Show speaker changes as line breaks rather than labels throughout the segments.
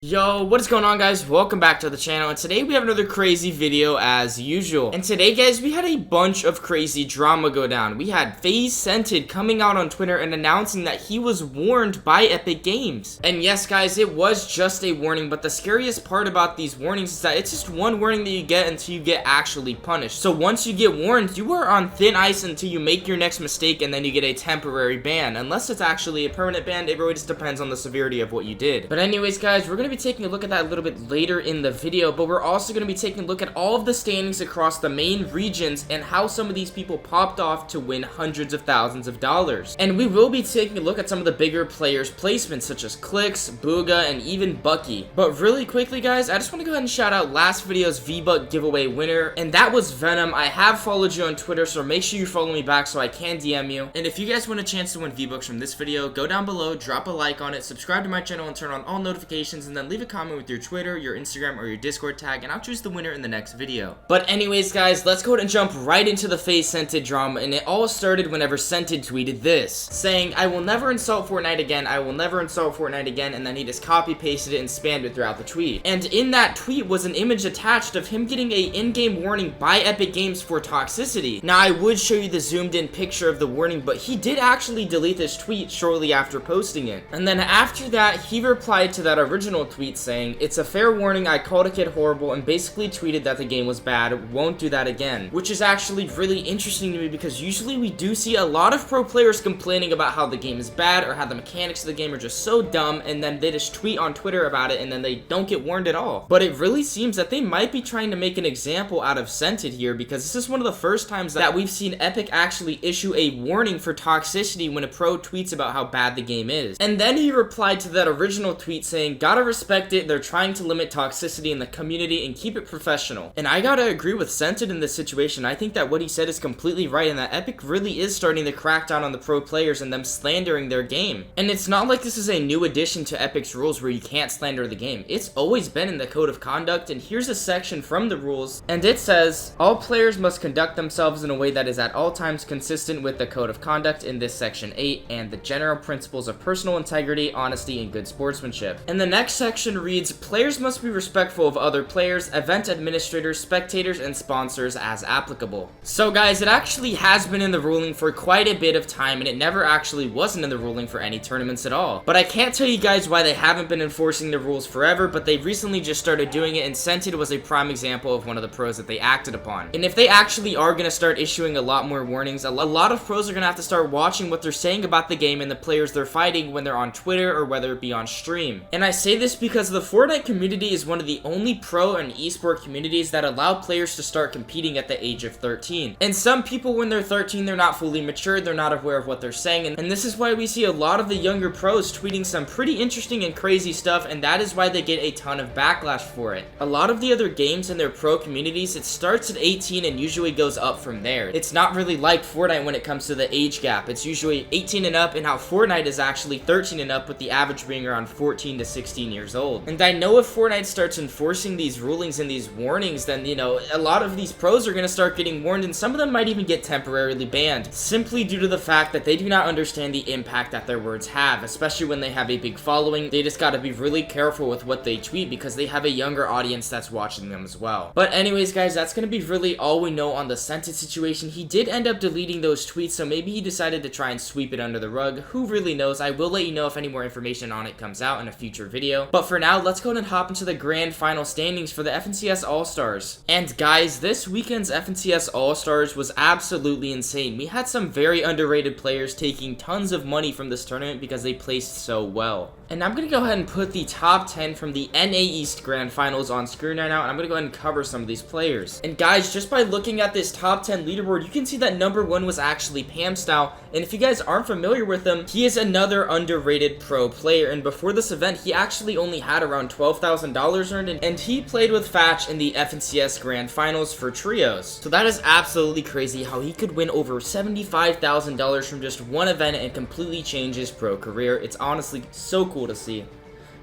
Yo, what is going on, guys? Welcome back to the channel, and today we have another crazy video as usual. And today, guys, we had a bunch of crazy drama go down. We had FaZe Scented coming out on Twitter and announcing that he was warned by Epic Games. And yes, guys, it was just a warning, but the scariest part about these warnings is that it's just one warning that you get until you get actually punished. So once you get warned, you are on thin ice until you make your next mistake, and then you get a temporary ban. Unless it's actually a permanent ban, it really just depends on the severity of what you did. But anyways, guys, we're gonna be taking a look at that a little bit later in the video, but we're also going to be taking a look at all of the standings across the main regions and how some of these people popped off to win hundreds of thousands of dollars. And we will be taking a look at some of the bigger players' placements such as Clicks, Booga, and even Bucky. But really quickly, guys, I just want to go ahead and shout out last video's V-Buck giveaway winner, and that was Venom. I have followed you on Twitter, so make sure you follow me back so I can DM you. And if you guys want a chance to win V-Bucks from this video, go down below, drop a like on it, subscribe to my channel, and turn on all notifications, and then leave a comment with your Twitter, your Instagram, or your Discord tag, and I'll choose the winner in the next video. But anyways, guys, let's go ahead and jump right into the FaZe Scented drama, and it all started whenever Scented tweeted this, saying, "I will never insult Fortnite again, I will never insult Fortnite again," and then he just copy-pasted it and spammed it throughout the tweet. And in that tweet was an image attached of him getting a in-game warning by Epic Games for toxicity. Now, I would show you the zoomed-in picture of the warning, but he did actually delete this tweet shortly after posting it. And then after that, he replied to that original tweet saying, "It's a fair warning, I called a kid horrible," and basically tweeted that the game was bad, won't do that again. Which is actually really interesting to me because usually we do see a lot of pro players complaining about how the game is bad or how the mechanics of the game are just so dumb, and then they just tweet on Twitter about it and then they don't get warned at all. But it really seems that they might be trying to make an example out of Scented here, because this is one of the first times that we've seen Epic actually issue a warning for toxicity when a pro tweets about how bad the game is. And then he replied to that original tweet saying, "Gotta respect it, they're trying to limit toxicity in the community and keep it professional." And I gotta agree with Scented in this situation. I think that what he said is completely right, and that Epic really is starting to crack down on the pro players and them slandering their game. And it's not like this is a new addition to Epic's rules where you can't slander the game. It's always been in the code of conduct, and here's a section from the rules, and it says, "All players must conduct themselves in a way that is at all times consistent with the code of conduct in this section 8 and the general principles of personal integrity, honesty, and good sportsmanship." And the next section reads, "Players must be respectful of other players, event administrators, spectators, and sponsors as applicable." So guys, it actually has been in the ruling for quite a bit of time, and it never actually wasn't in the ruling for any tournaments at all. But I can't tell you guys why they haven't been enforcing the rules forever, but they recently just started doing it, and Scented was a prime example of one of the pros that they acted upon. And if they actually are going to start issuing a lot more warnings, a lot of pros are going to have to start watching what they're saying about the game and the players they're fighting when they're on Twitter or whether it be on stream. And I say this because the Fortnite community is one of the only pro and esport communities that allow players to start competing at the age of 13. And some people, when they're 13, they're not fully mature, they're not aware of what they're saying, and this is why we see a lot of the younger pros tweeting some pretty interesting and crazy stuff, and that is why they get a ton of backlash for it. A lot of the other games in their pro communities, it starts at 18 and usually goes up from there. It's not really like Fortnite when it comes to the age gap. It's usually 18 and up, and how Fortnite is actually 13 and up, with the average being around 14 to 16 years old. And I know if Fortnite starts enforcing these rulings and these warnings, then, you know, a lot of these pros are going to start getting warned, and some of them might even get temporarily banned, simply due to the fact that they do not understand the impact that their words have, especially when they have a big following. They just got to be really careful with what they tweet because they have a younger audience that's watching them as well. But anyways, guys, that's going to be really all we know on the Scented situation. He did end up deleting those tweets, so maybe he decided to try and sweep it under the rug. Who really knows? I will let you know if any more information on it comes out in a future video. But for now, let's go ahead and hop into the grand final standings for the FNCS All-Stars. And guys, this weekend's FNCS All-Stars was absolutely insane. We had some very underrated players taking tons of money from this tournament because they placed so well. And I'm going to go ahead and put the top 10 from the NA East Grand Finals on screen right now, and I'm going to go ahead and cover some of these players. And guys, just by looking at this top 10 leaderboard, you can see that number 1 was actually Pam Style, and if you guys aren't familiar with him, he is another underrated pro player, and before this event, he actually only had around $12,000 earned, and he played with Fatch in the FNCS Grand Finals for trios. So that is absolutely crazy how he could win over $75,000 from just one event and completely change his pro career. It's honestly so cool to see.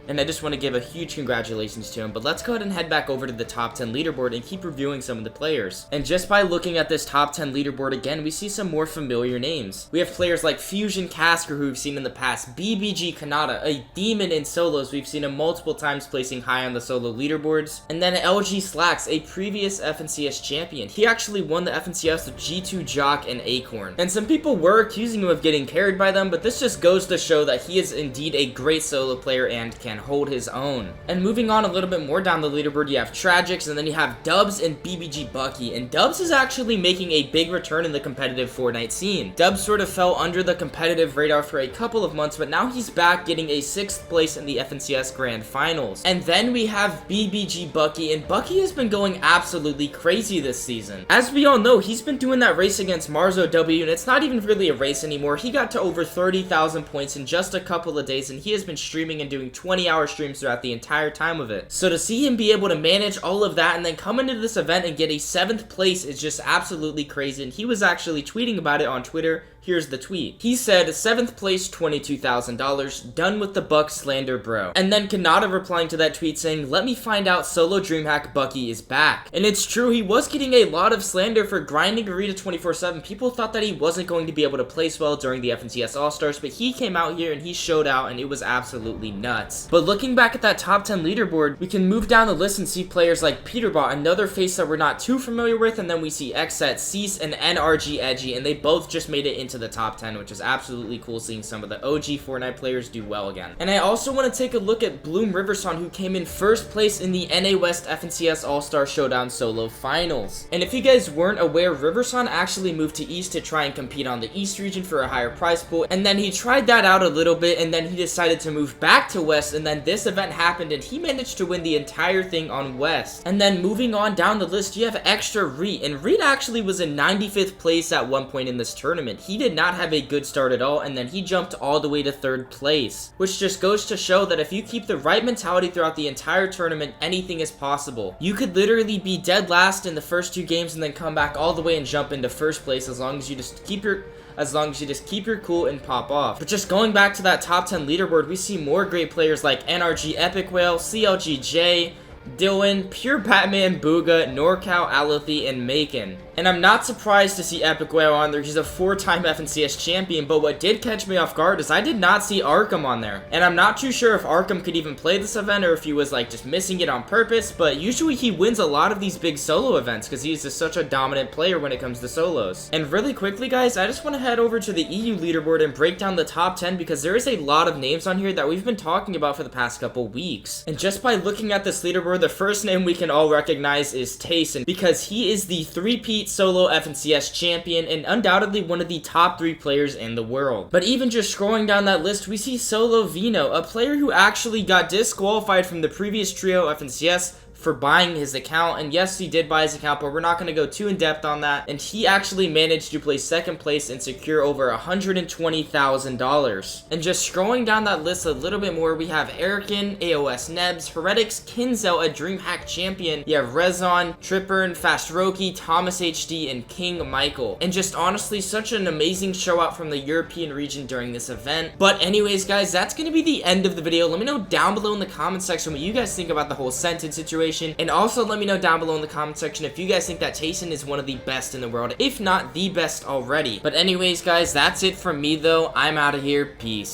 and I just want to give a huge congratulations to him. But let's go ahead and head back over to the top 10 leaderboard and keep reviewing some of the players. And just by looking at this top 10 leaderboard again, we see some more familiar names. We have players like Fusion Casker, who we've seen in the past, BBG Kanata, a demon in solos. We've seen him multiple times placing high on the solo leaderboards. And then LG Slacks, a previous FNCS champion. He actually won the FNCS with G2 Jock and Acorn. And some people were accusing him of getting carried by them, but this just goes to show that he is indeed a great solo player and can hold his own. And moving on a little bit more down the leaderboard, you have Tragics, and then you have Dubs and BBG Bucky. And Dubs is actually making a big return in the competitive Fortnite scene. Dubs sort of fell under the competitive radar for a couple of months, but now he's back getting a 6th place in the FNCS Grand Finals. And then we have BBG Bucky, and Bucky has been going absolutely crazy this season. As we all know, he's been doing that race against Marzo W, and it's not even really a race anymore. He got to over 30,000 points in just a couple of days, and he has been streaming and doing 20-hour streams throughout the entire time of it. So to see him be able to manage all of that and then come into this event and get a 7th place is just absolutely crazy, and he was actually tweeting about it on Twitter. Here's the tweet. He said, 7th place, $22,000, done with the Buck slander, bro. And then Kanata replying to that tweet saying, let me find out solo DreamHack Bucky is back. And it's true, he was getting a lot of slander for grinding Arena 24/7. People thought that he wasn't going to be able to place well during the FNCS All-Stars, but he came out here and he showed out, and it was absolutely nuts. But looking back at that top 10 leaderboard, we can move down the list and see players like Peterbot, another face that we're not too familiar with, and then we see Xset, Cease, and NRG Edgy, and they both just made it into the top 10, which is absolutely cool seeing some of the OG Fortnite players do well again. And I also want to take a look at Bloom Riverson, who came in 1st place in the NA West FNCS All-Star Showdown Solo Finals. And if you guys weren't aware, Riverson actually moved to East to try and compete on the East region for a higher prize pool, and then he tried that out a little bit, and then he decided to move back to West, and then this event happened, and he managed to win the entire thing on West. And then moving on down the list, you have Extra Reed, and Reed actually was in 95th place at one point in this tournament. He did not have a good start at all, and then he jumped all the way to 3rd place, which just goes to show that if you keep the right mentality throughout the entire tournament, anything is possible. You could literally be dead last in the first 2 games and then come back all the way and jump into 1st place as long as you just keep your cool and pop off. But just going back to that top 10 leaderboard, we see more great players like NRG Epic Whale, CLGJ, Dylan, Pure Batman, Booga, NorCal, Alethi, and Macon. And I'm not surprised to see Epic Whale on there. He's a 4-time FNCS champion, but what did catch me off guard is I did not see Arkham on there. And I'm not too sure if Arkham could even play this event or if he was like just missing it on purpose, but usually he wins a lot of these big solo events because he's just such a dominant player when it comes to solos. And really quickly, guys, I just want to head over to the EU leaderboard and break down the top 10 because there is a lot of names on here that we've been talking about for the past couple weeks. And just by looking at this leaderboard, the first name we can all recognize is Tayson because he is the 3-peat solo FNCS champion and undoubtedly one of the top 3 players in the world. But even just scrolling down that list, we see Solo Vino, a player who actually got disqualified from the previous trio FNCS for buying his account, and yes, he did buy his account, but we're not going to go too in depth on that, and he actually managed to place 2nd place and secure over $120,000. And just scrolling down that list a little bit more, we have Erican, AOS Nebs, Heretics, Kinzel, a DreamHack champion, you have Rezon, Trippern, Fast Roki, Thomas HD, and King Michael. And just honestly, such an amazing show out from the European region during this event. But anyways, guys, that's going to be the end of the video. Let me know down below in the comment section what you guys think about the whole sentence situation. And also let me know down below in the comment section if you guys think that Tayson is one of the best in the world, if not the best already. But anyways, guys, that's it from me though. I'm out of here. Peace.